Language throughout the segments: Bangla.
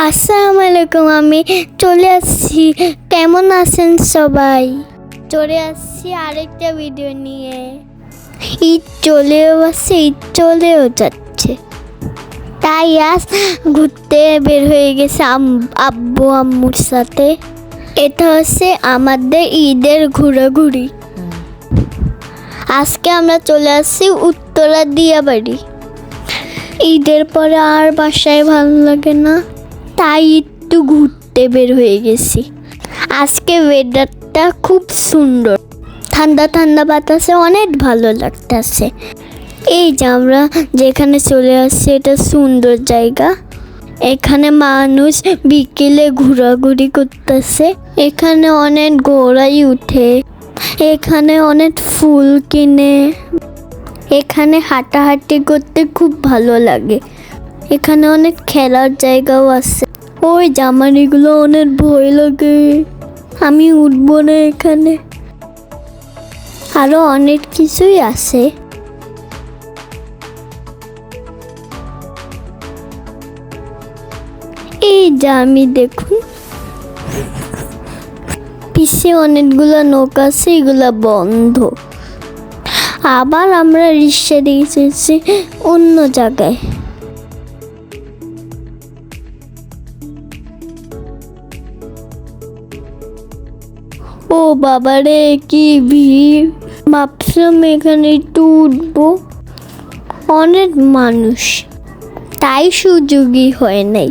আসসালামু আলাইকুম। আমি চলে আসছি। কেমন আছেন সবাই? চলে আসছি আরেকটা ভিডিও নিয়ে। ঈদ চলেও আসছে, ঈদ চলেও যাচ্ছে, তাই আজ ঘুরতে বের হয়ে গেছে আব্বু আম্মুর সাথে। এটা হচ্ছে আমাদের ঈদের ঘোরাঘুরি। আজকে আমরা চলে আসছি উত্তরা দিয়াবাড়ি। ঈদের পরে আর বাসায় ভালো লাগে না, তাই একটু ঘুরতে বের হয়ে গেছি। আজকে ওয়েদারটা খুব সুন্দর, ঠান্ডা ঠান্ডা বাতাসে অনেক ভালো লাগতেছে। এই যে আমরা যেখানে চলে আসছি, এটা সুন্দর জায়গা। এখানে মানুষ বিকেলে ঘোরাঘুরি করতেছে। এখানে অনেক ঘোড়াই উঠে, এখানে অনেক ফুল কিনে। এখানে হাঁটাহাঁটি করতে খুব ভালো লাগে। এখানে অনেক খেলার জায়গাও আছে। ওই জামানিগুলো অনেক ভয় লাগে, আমি উঠবো না এখানে। আরো অনেক কিছুই আছে। এই যে আমি দেখুন, পিছে অনেকগুলো নৌকা আছে, এগুলা বন্ধ। আবার আমরা রিক্সা দিয়েছি অন্য জায়গায়। ও বাবারে, কি ভিড়! ভাবছিলাম এখানে একটু উঠবো, অনেক মানুষ, তাই সুযোগই হয় নাই।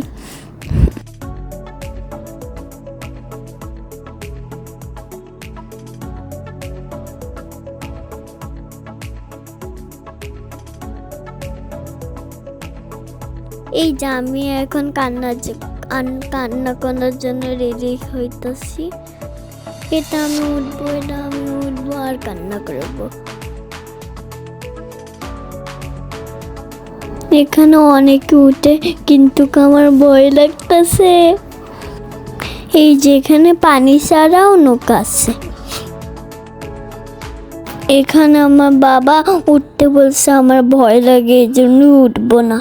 এই যে আমি এখন কান্না করার জন্য রেডি হইতেছি। এটা আমি উঠবো আর কান্না করবো। এখানে অনেকে উঠে, কিন্তু আমার ভয় লাগতেছে। এই যে এখানে পানি ছাড়াও নৌকা আছে। এখানে আমার বাবা উঠতে বলছে, আমার ভয় লাগে, এই জন্য উঠবো না।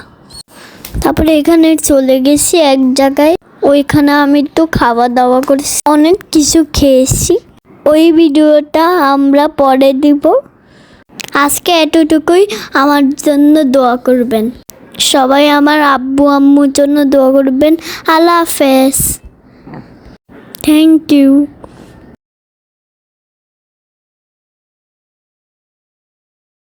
তারপরে এখানে চলে গেছি এক জায়গায়, ওইখানে আমি তো খাওয়া দাওয়া করেছি, অনেক কিছু খেয়েছি। ওই ভিডিওটা আমরা পরে দিব। আজকে এতটুকুই। আমার জন্য দোয়া করবেন সবাই, আমার আব্বু আম্মুর জন্য দোয়া করবেন। আল্লাহ হাফেজ। Thank you.